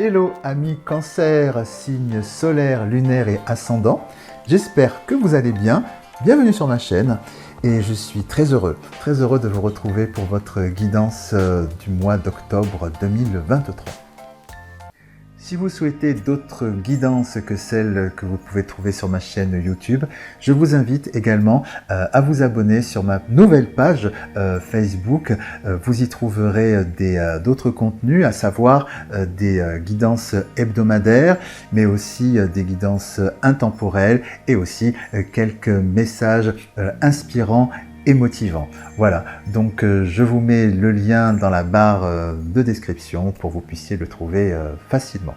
Hello amis Cancer, signe solaire, lunaire et ascendant. J'espère que vous allez bien. Bienvenue sur ma chaîne et je suis très heureux de vous retrouver pour votre guidance du mois d'octobre 2023. Si vous souhaitez d'autres guidances que celles que vous pouvez trouver sur ma chaîne YouTube, je vous invite également à vous abonner sur ma nouvelle page Facebook. Vous y trouverez d'autres contenus, à savoir des guidances hebdomadaires, mais aussi des guidances intemporelles et aussi quelques messages inspirants et motivant. Voilà, donc je vous mets le lien dans la barre de description pour que vous puissiez le trouver facilement.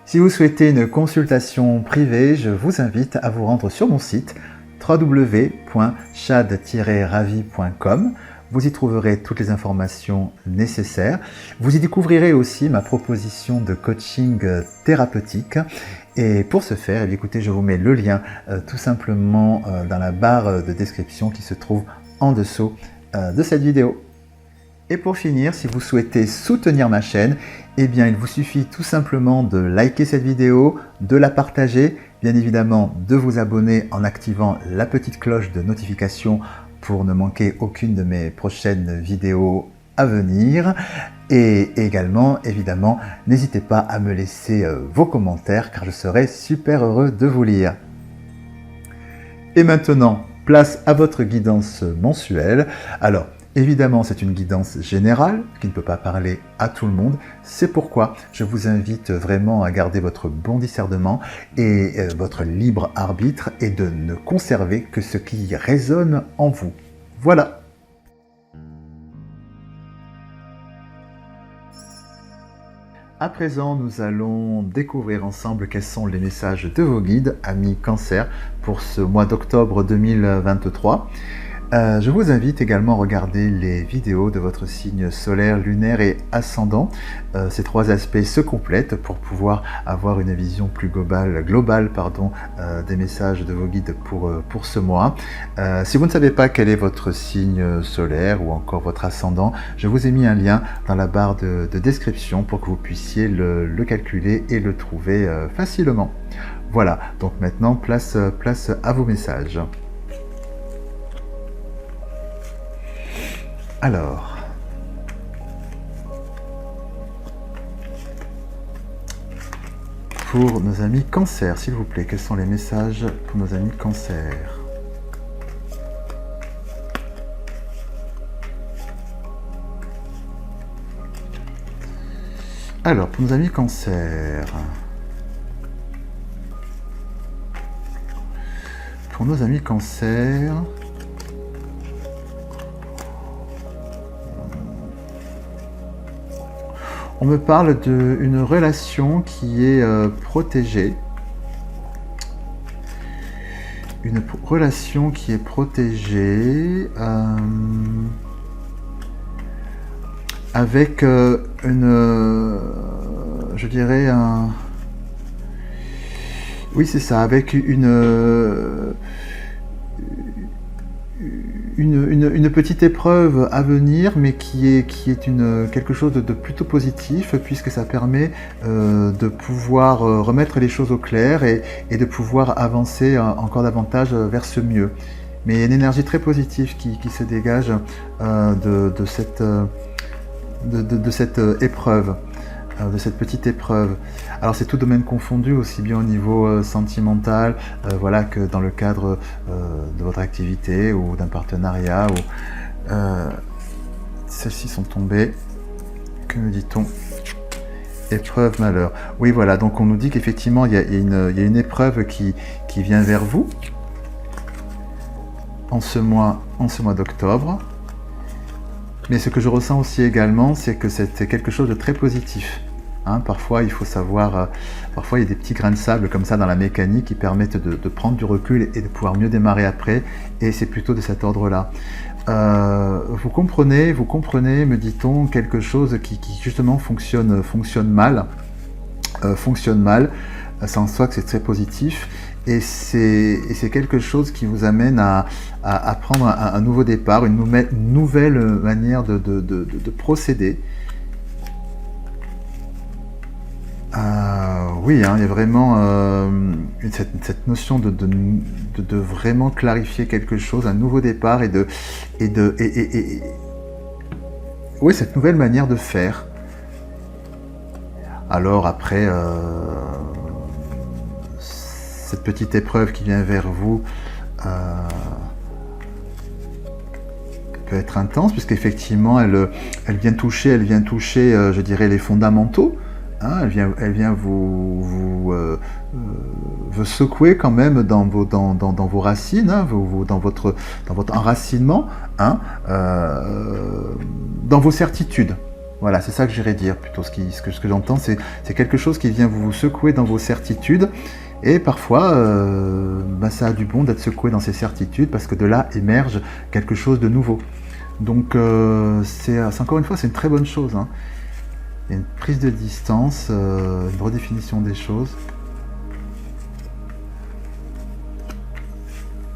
Si vous souhaitez une consultation privée, je vous invite à vous rendre sur mon site www.chad-ravi.com. Vous y trouverez toutes les informations nécessaires. Vous y découvrirez aussi ma proposition de coaching thérapeutique. Et pour ce faire, eh bien, écoutez, je vous mets le lien tout simplement dans la barre de description qui se trouve en dessous de cette vidéo. Et pour finir, si vous souhaitez soutenir ma chaîne, eh bien, il vous suffit tout simplement de liker cette vidéo, de la partager, bien évidemment de vous abonner en activant la petite cloche de notification pour ne manquer aucune de mes prochaines vidéos à venir. Et également, évidemment, n'hésitez pas à me laisser vos commentaires car je serai super heureux de vous lire. Et maintenant, place à votre guidance mensuelle. Alors, évidemment, c'est une guidance générale qui ne peut pas parler à tout le monde. C'est pourquoi je vous invite vraiment à garder votre bon discernement et votre libre arbitre et de ne conserver que ce qui résonne en vous. Voilà. À présent, nous allons découvrir ensemble quels sont les messages de vos guides, amis Cancer, pour ce mois d'octobre 2023. Je vous invite également à regarder les vidéos de votre signe solaire, lunaire et ascendant. Ces trois aspects se complètent pour pouvoir avoir une vision plus globale des messages de vos guides pour ce mois. Si vous ne savez pas quel est votre signe solaire ou encore votre ascendant, je vous ai mis un lien dans la barre de description pour que vous puissiez le calculer et le trouver facilement. Voilà, donc maintenant place à vos messages. Alors, pour nos amis Cancer, s'il vous plaît, quels sont les messages pour nos amis Cancer? Alors, pour nos amis Cancer, on me parle d'une relation qui est protégée. Une relation qui est protégée avec je dirais oui, c'est ça, avec une petite épreuve à venir, mais qui est quelque chose de plutôt positif, puisque ça permet de pouvoir remettre les choses au clair et de pouvoir avancer encore davantage vers ce mieux. Mais il y a une énergie très positive qui se dégage de cette épreuve. De cette petite épreuve. Alors c'est tout domaine confondu, aussi bien au niveau sentimental, voilà, que dans le cadre de votre activité ou d'un partenariat. Celles-ci sont tombées. Que me dit-on? Épreuve, malheur. Oui, voilà, donc on nous dit qu'effectivement il y a une épreuve qui vient vers vous en ce mois d'octobre. Mais ce que je ressens aussi également, c'est que c'est quelque chose de très positif. Hein, parfois, il faut savoir, parfois il y a des petits grains de sable comme ça dans la mécanique qui permettent de prendre du recul et de pouvoir mieux démarrer après. Et c'est plutôt de cet ordre-là. Vous comprenez, me dit-on, quelque chose qui justement fonctionne mal. Ça en soit que c'est très positif. Et c'est quelque chose qui vous amène à prendre un nouveau départ, une nouvelle manière de procéder. Oui, hein, il y a vraiment cette notion de vraiment clarifier quelque chose, un nouveau départ oui, cette nouvelle manière de faire. Alors après, cette petite épreuve qui vient vers vous peut être intense, puisqu'effectivement elle vient toucher, je dirais, les fondamentaux. Hein, elle vient vous secouer quand même dans vos racines, hein, dans votre enracinement, hein, dans vos certitudes. Voilà, c'est ça que j'irais dire plutôt. Ce que j'entends, c'est quelque chose qui vient vous secouer dans vos certitudes. Et parfois, ça a du bon d'être secoué dans ces certitudes, parce que de là émerge quelque chose de nouveau. Donc, c'est encore une fois, c'est une très bonne chose. Hein. Il y a une prise de distance, une redéfinition des choses.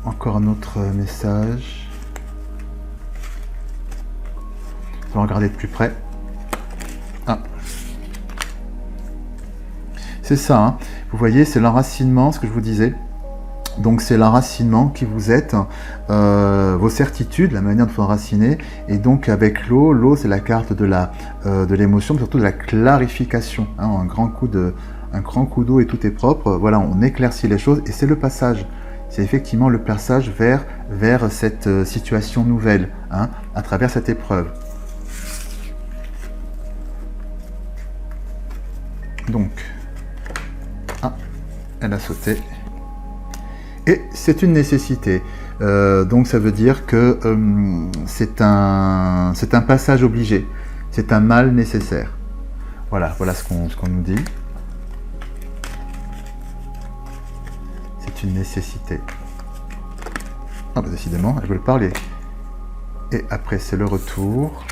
Encore un autre message. On va regarder de plus près. Ah. C'est ça, hein. Vous voyez, c'est l'enracinement, ce que je vous disais. Donc c'est l'enracinement qui vous êtes, vos certitudes, la manière de vous enraciner. Et donc avec l'eau, c'est la carte de l'émotion, mais surtout de la clarification. Hein, un grand coup d'eau et tout est propre. Voilà, on éclaircit les choses et c'est le passage. C'est effectivement le passage vers cette situation nouvelle, hein, à travers cette épreuve. Donc, elle a sauté. Et c'est une nécessité. Donc ça veut dire que c'est un passage obligé. C'est un mal nécessaire. Voilà ce qu'on nous dit. C'est une nécessité. Ah bah décidément, elles veulent parler. Et après c'est le retour.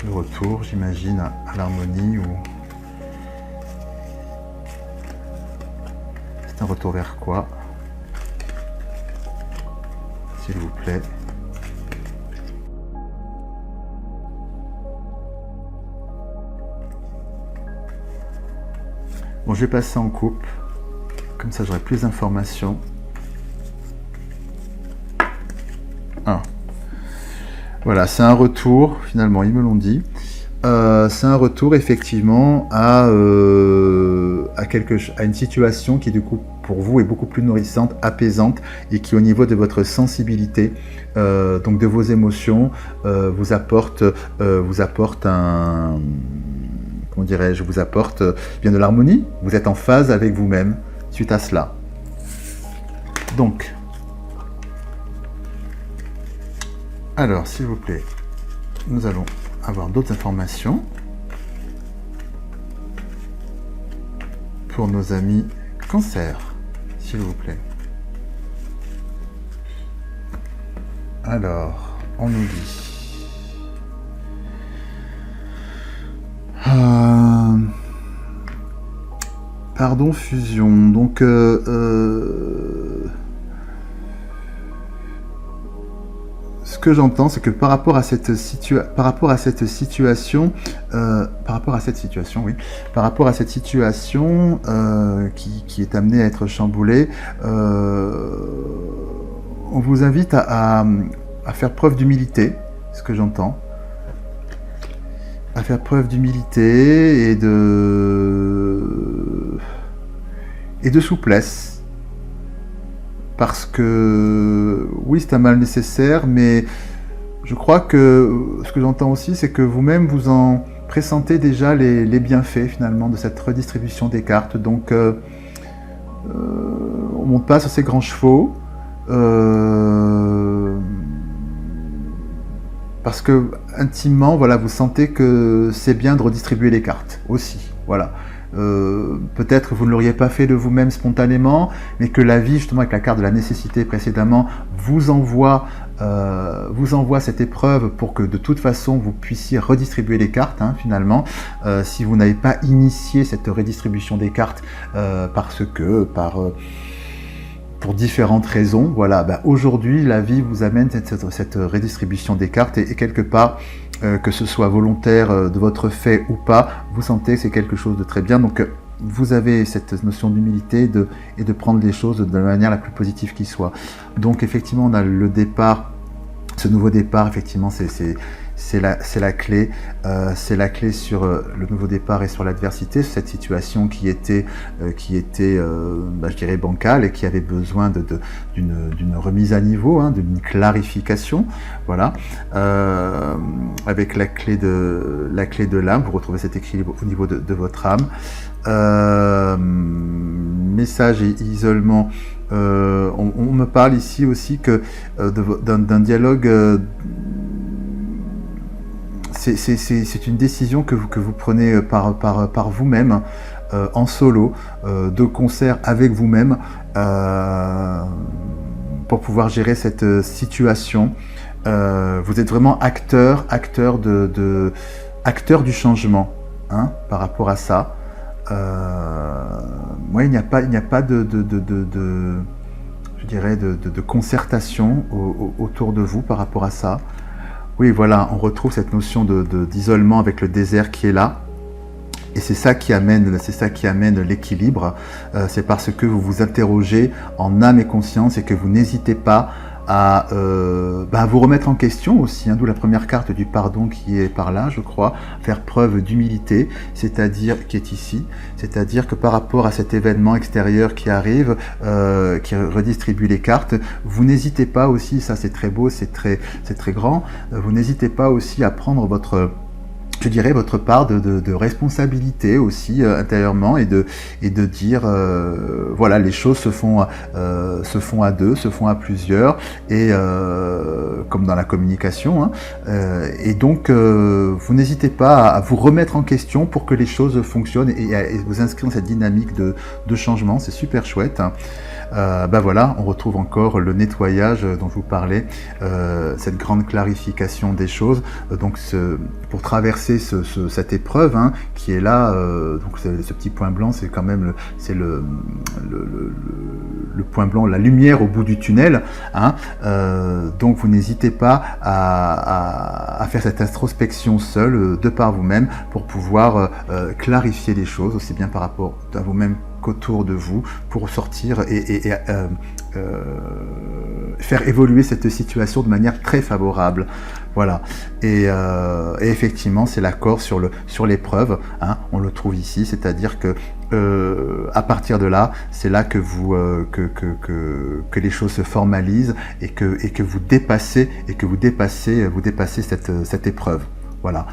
Le retour, j'imagine, à l'harmonie ou... C'est un retour vers quoi? S'il vous plaît. Bon, je vais passer en coupe. Comme ça, j'aurai plus d'informations. Ah. Voilà, c'est un retour, finalement, ils me l'ont dit. C'est un retour, effectivement, à une situation qui, du coup, pour vous, est beaucoup plus nourrissante, apaisante, et qui, au niveau de votre sensibilité, donc de vos émotions, vous apporte un... Comment dirais-je? Vous apporte bien de l'harmonie. Vous êtes en phase avec vous-même suite à cela. Donc... Alors, s'il vous plaît, nous allons avoir d'autres informations pour nos amis Cancer, s'il vous plaît. Alors, on nous dit... Pardon, fusion. Donc... Ce que j'entends, c'est que par rapport à cette situation qui est amenée à être chamboulée, on vous invite à faire preuve d'humilité, ce que j'entends, à faire preuve d'humilité et de souplesse. Parce que, oui, c'est un mal nécessaire, mais je crois que ce que j'entends aussi, c'est que vous-même, vous en pressentez déjà les bienfaits, finalement, de cette redistribution des cartes. Donc, on ne monte pas sur ces grands chevaux, parce que, intimement, voilà, vous sentez que c'est bien de redistribuer les cartes, aussi, voilà. Peut-être que vous ne l'auriez pas fait de vous-même spontanément, mais que la vie, justement avec la carte de la nécessité précédemment, vous envoie cette épreuve pour que de toute façon vous puissiez redistribuer les cartes, hein, finalement. Si vous n'avez pas initié cette redistribution des cartes pour différentes raisons, voilà, aujourd'hui la vie vous amène cette redistribution des cartes et quelque part que ce soit volontaire de votre fait ou pas, vous sentez que c'est quelque chose de très bien. Donc vous avez cette notion d'humilité et de prendre les choses de la manière la plus positive qui soit. Donc effectivement, on a le départ, ce nouveau départ, effectivement, c'est la clé. C'est la clé sur le nouveau départ et sur l'adversité, sur cette situation qui était je dirais, bancale et qui avait besoin d'une remise à niveau, hein, d'une clarification. Voilà. Avec la clé de l'âme, vous retrouvez cet équilibre au niveau de votre âme. Message et isolement. On me parle ici aussi que d'un dialogue. C'est une décision que vous prenez par vous-même, en solo, de concert avec vous-même, pour pouvoir gérer cette situation. Vous êtes vraiment acteur du changement, hein, par rapport à ça. Moi, il n'y a pas je dirais de concertation autour de vous par rapport à ça. Oui, voilà, on retrouve cette notion d'isolement avec le désert qui est là. Et c'est ça qui amène l'équilibre. C'est parce que vous vous interrogez en âme et conscience et que vous n'hésitez pas à vous remettre en question aussi, hein, d'où la première carte du pardon qui est par là, je crois, faire preuve d'humilité, c'est-à-dire, qui est ici, c'est-à-dire que par rapport à cet événement extérieur qui arrive, qui redistribue les cartes, vous n'hésitez pas aussi, ça c'est très beau, c'est très grand, vous n'hésitez pas aussi à prendre votre part de responsabilité aussi intérieurement et de dire voilà, les choses se font à deux, se font à plusieurs, et comme dans la communication, hein, et donc vous n'hésitez pas à vous remettre en question pour que les choses fonctionnent et vous inscrire dans cette dynamique de changement. C'est super chouette, hein. Voilà, on retrouve encore le nettoyage dont je vous parlais, cette grande clarification des choses. Donc pour traverser cette épreuve, hein, qui est là, donc ce petit point blanc, c'est quand même le point blanc, la lumière au bout du tunnel, hein. Donc vous n'hésitez pas à faire cette introspection seule, de par vous-même, pour pouvoir clarifier les choses, aussi bien par rapport à vous-même qu'autour de vous, pour sortir et faire évoluer cette situation de manière très favorable. Voilà. Et effectivement, c'est l'accord sur l'épreuve, hein, on le trouve ici, c'est-à-dire que à partir de là, c'est là que que les choses se formalisent et que vous dépassez cette épreuve. Voilà.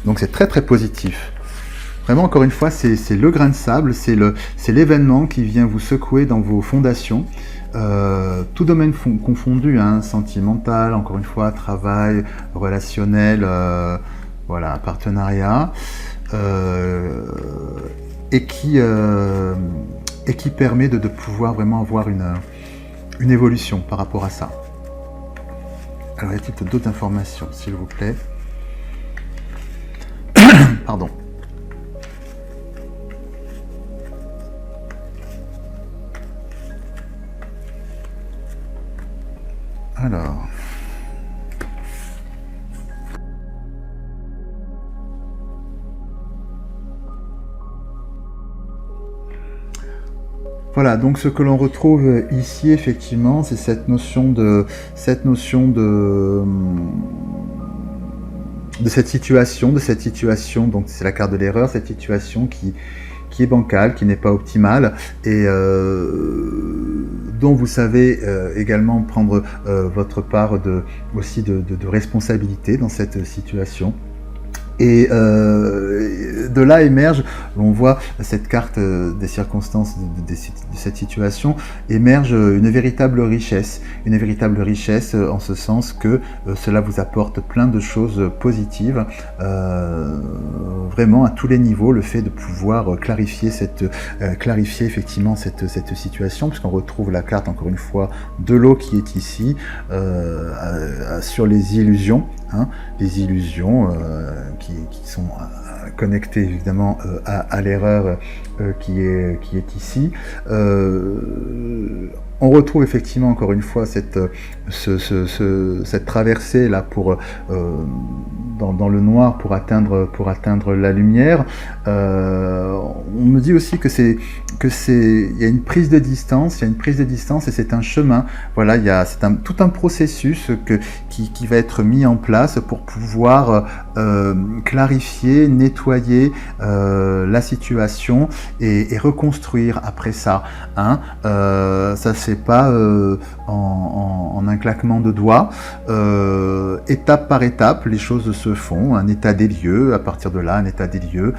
Donc c'est très très positif. Vraiment, encore une fois, c'est le grain de sable, c'est l'événement qui vient vous secouer dans vos fondations, tout domaine confondu, hein, sentimental, encore une fois, travail, relationnel, voilà, partenariat, et qui permet de pouvoir vraiment avoir une évolution par rapport à ça. Alors, y a-t-il d'autres informations, s'il vous plaît? Pardon. Alors, voilà, donc ce que l'on retrouve ici, effectivement, c'est cette notion de cette situation, donc c'est la carte de l'erreur, cette situation qui est bancale, qui n'est pas optimale, et dont vous savez également prendre votre part aussi de responsabilité dans cette situation. Et de là émerge, on voit cette carte des circonstances de cette situation, émerge une véritable richesse en ce sens que cela vous apporte plein de choses positives, vraiment à tous les niveaux, le fait de pouvoir clarifier effectivement cette situation, puisqu'on retrouve la carte encore une fois de l'eau qui est ici, sur les illusions, hein, les illusions qui sont connecté évidemment à l'erreur qui est ici. On retrouve effectivement encore une fois cette traversée là dans le noir pour atteindre la lumière. On me dit aussi il y a une prise de distance, et c'est un chemin. Voilà, c'est tout un processus qui va être mis en place pour pouvoir clarifier, nettoyer la situation et reconstruire après ça. Hein. Ça se fait pas en un claquement de doigts. Étape par étape, les choses se font. Un état des lieux, à partir de là, un état des lieux.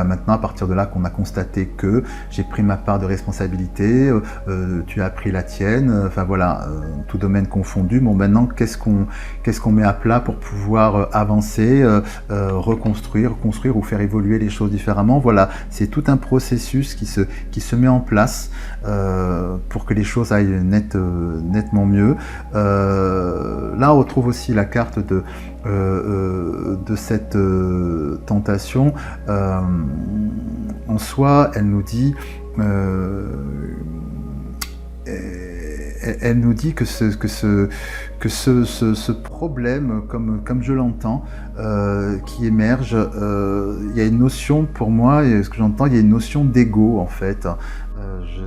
Maintenant, à partir de là qu'on a constaté que j'ai pris ma part de responsabilité, tu as pris la tienne, enfin voilà, tout domaine confondu. Bon, maintenant, qu'est-ce qu'on met à plat pour pouvoir avancer, reconstruire, construire ou faire évoluer les choses différemment. Voilà, c'est tout un processus qui se met en place pour que les choses aillent nettement mieux. Là, on retrouve aussi la carte de cette tentation. En soi, elle nous dit que ce problème, comme je l'entends, qui émerge, il y a une notion, pour moi, et ce que j'entends, il y a une notion d'ego en fait.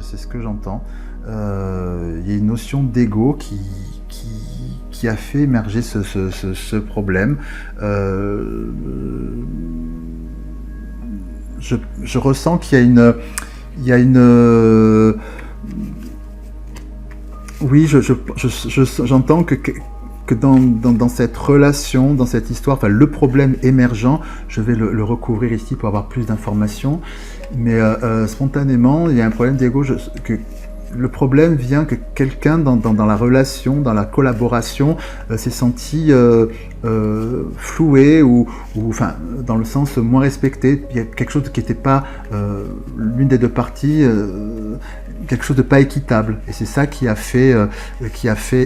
C'est ce que j'entends. Il y a une notion d'ego qui a fait émerger ce problème. Je ressens qu'il y a une oui, j'entends que dans cette relation, dans cette histoire, enfin le problème émergent, je vais le recouvrir ici pour avoir plus d'informations, mais spontanément, il y a un problème d'ego. Le problème vient que quelqu'un dans la relation, dans la collaboration, s'est senti floué ou enfin dans le sens moins respecté. Il y a quelque chose qui n'était pas l'une des deux parties, quelque chose de pas équitable. Et c'est ça qui a fait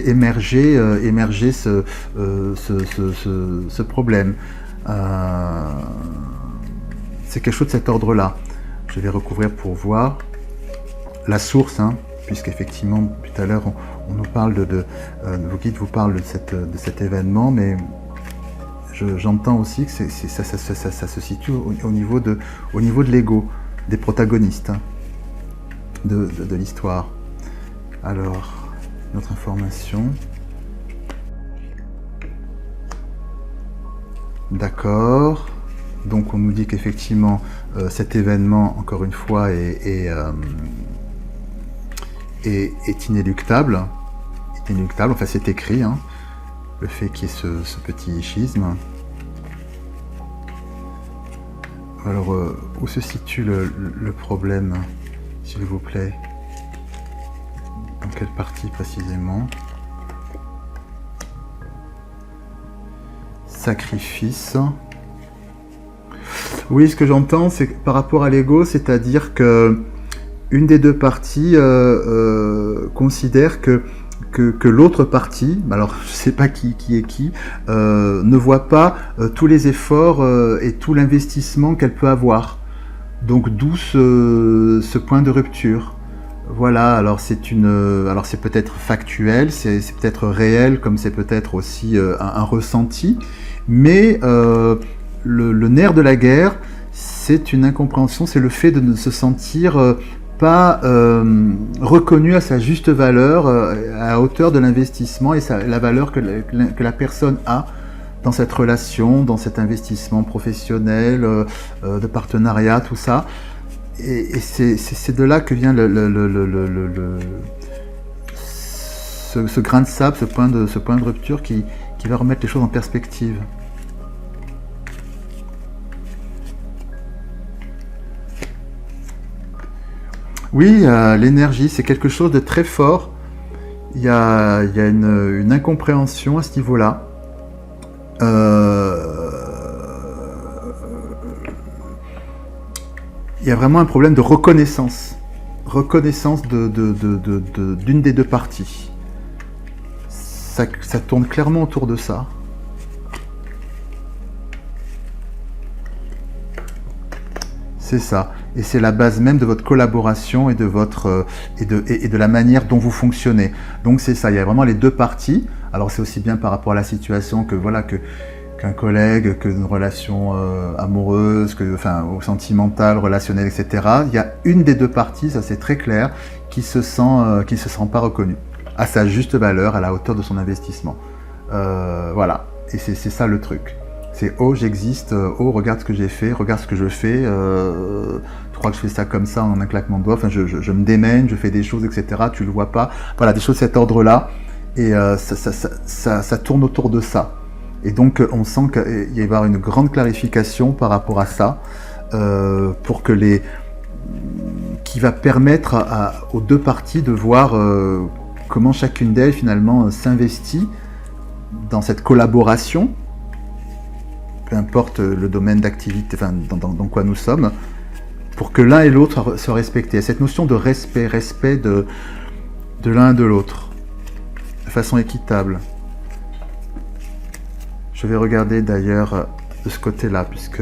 émerger ce problème. C'est quelque chose de cet ordre-là. Je vais recouvrir pour voir la source, hein, puisqu'effectivement, tout à l'heure, on nous parle vos guides vous parlent de cet événement, mais j'entends aussi que ça se situe au niveau de l'ego, des protagonistes, hein, de l'histoire. Alors, notre information. D'accord. Donc, on nous dit qu'effectivement, cet événement, encore une fois, est inéluctable, enfin c'est écrit, hein, le fait qu'il y ait ce petit schisme. Alors, où se situe le problème, s'il vous plaît? Dans quelle partie précisément? Sacrifice. Oui, ce que j'entends, c'est que par rapport à l'ego, c'est-à-dire que une des deux parties considère que l'autre partie, alors je ne sais pas qui est qui, ne voit pas tous les efforts et tout l'investissement qu'elle peut avoir. Donc d'où ce point de rupture. Voilà, alors c'est peut-être factuel, c'est peut-être réel, comme c'est peut-être aussi un ressenti, mais le nerf de la guerre, c'est une incompréhension, c'est le fait de ne se sentir pas reconnu à sa juste valeur, à la hauteur de l'investissement et la valeur que la personne a dans cette relation, dans cet investissement professionnel, de partenariat, tout ça. Et c'est de là que vient ce grain de sable, ce point de rupture qui va remettre les choses en perspective. Oui, l'énergie, c'est quelque chose de très fort. Il y a une incompréhension à ce niveau-là. Il y a vraiment un problème de reconnaissance d'une des deux parties. Ça tourne clairement autour de ça. C'est ça. Et c'est la base même de votre collaboration et de votre et de la manière dont vous fonctionnez. Donc c'est ça. Il y a vraiment les deux parties. Alors c'est aussi bien par rapport à la situation que voilà qu'un collègue, qu'une relation amoureuse, ou sentimentale, relationnelle, etc. Il y a une des deux parties, ça c'est très clair, qui se sent pas reconnue à sa juste valeur, à la hauteur de son investissement. Voilà. Et c'est ça le truc. C'est « Oh, j'existe, oh, regarde ce que j'ai fait, regarde ce que je fais, tu crois que je fais ça comme ça en un claquement de doigts, enfin, je me démène, je fais des choses, etc. Tu le vois pas. » Voilà, des choses de cet ordre-là. Et ça tourne autour de ça. Et donc, on sent qu'il va y avoir une grande clarification par rapport à ça, qui va permettre aux deux parties de voir comment chacune d'elles, finalement, s'investit dans cette collaboration, peu importe le domaine d'activité, enfin, dans quoi nous sommes, pour que l'un et l'autre se respectent. Cette notion de respect de l'un et de l'autre, de façon équitable. Je vais regarder d'ailleurs de ce côté-là, puisque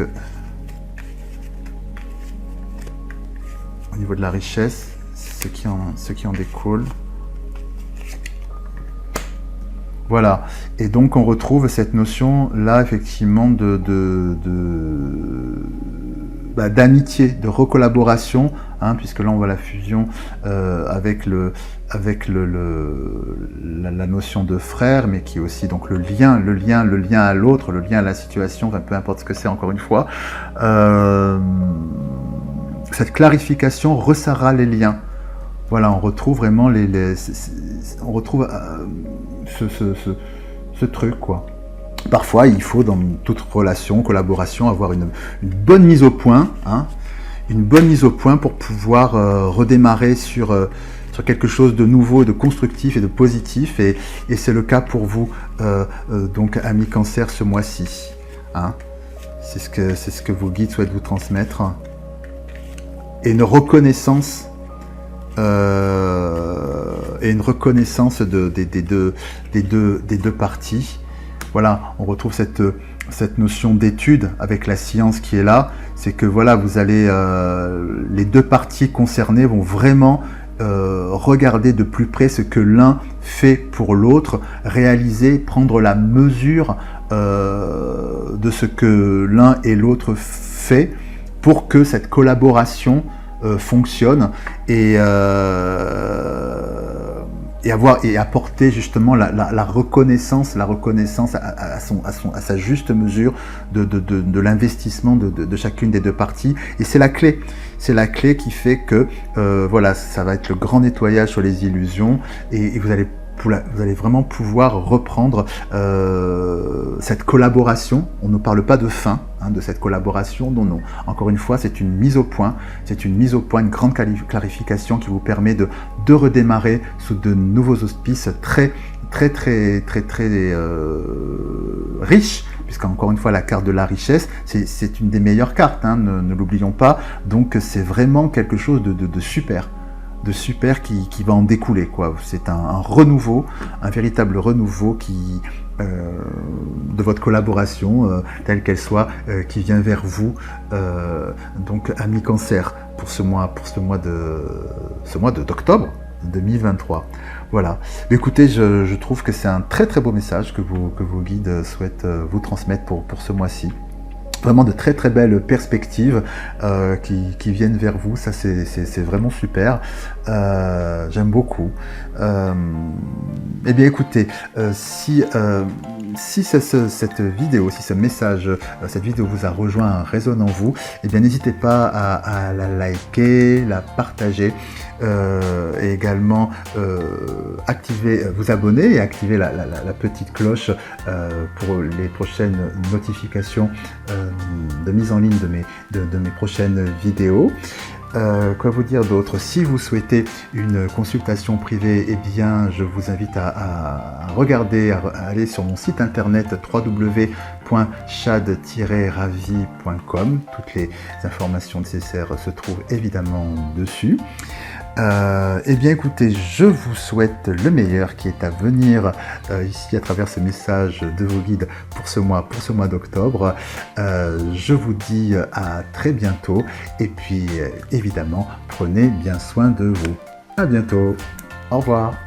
au niveau de la richesse, ce qui en découle. Voilà, et donc on retrouve cette notion là effectivement d'amitié, de recollaboration, hein, puisque là on voit la fusion avec la notion de frère, mais qui est aussi donc le lien à l'autre, le lien à la situation, enfin, peu importe ce que c'est encore une fois. Cette clarification resserrera les liens. Voilà, on retrouve vraiment on retrouve ce truc, quoi. Parfois, il faut, dans toute relation, collaboration, avoir une bonne mise au point, hein, une bonne mise au point pour pouvoir redémarrer sur quelque chose de nouveau, de constructif et de positif. Et c'est le cas pour vous, donc, amis Cancer, ce mois-ci. Hein. C'est ce que vos guides souhaitent vous transmettre. Et une reconnaissance des deux parties. Voilà, on retrouve cette notion d'étude avec la science qui est là. C'est que voilà, vous allez les deux parties concernées vont vraiment regarder de plus près ce que l'un fait pour l'autre, réaliser, prendre la mesure de ce que l'un et l'autre fait pour que cette collaboration fonctionne et apporter justement la reconnaissance à sa juste mesure de l'investissement de chacune des deux parties. Et c'est la clé qui fait que voilà, ça va être le grand nettoyage sur les illusions et vous allez vraiment pouvoir reprendre cette collaboration. On ne parle pas de fin, hein, de cette collaboration, non. Encore une fois, c'est une mise au point, une grande clarification qui vous permet de redémarrer sous de nouveaux auspices très riches, puisqu'encore une fois, la carte de la richesse, c'est une des meilleures cartes, hein, ne l'oublions pas. Donc, c'est vraiment quelque chose de super. Qui va en découler, quoi. C'est un renouveau, un véritable renouveau de votre collaboration, telle qu'elle soit, qui vient vers vous. Donc, amis Cancer, pour ce mois d'octobre 2023. Voilà. Mais écoutez, je trouve que c'est un très très beau message que vos guides souhaitent vous transmettre pour ce mois-ci. Vraiment de très très belles perspectives qui viennent vers vous, ça c'est vraiment super, j'aime beaucoup. Eh bien écoutez, si cette vidéo, si ce message, cette vidéo vous a rejoint, résonne en vous, eh bien n'hésitez pas à la liker, la partager, et également vous abonner et activer la petite cloche pour les prochaines notifications de mise en ligne de mes prochaines vidéos. Quoi vous dire d'autre? Si vous souhaitez une consultation privée, eh bien, je vous invite à regarder, à aller sur mon site internet www.chad-ravi.com. Toutes les informations nécessaires se trouvent évidemment dessus. Eh bien écoutez, je vous souhaite le meilleur qui est à venir ici à travers ce message de vos guides pour ce mois d'octobre. Je vous dis à très bientôt et puis évidemment, prenez bien soin de vous. À bientôt. Au revoir.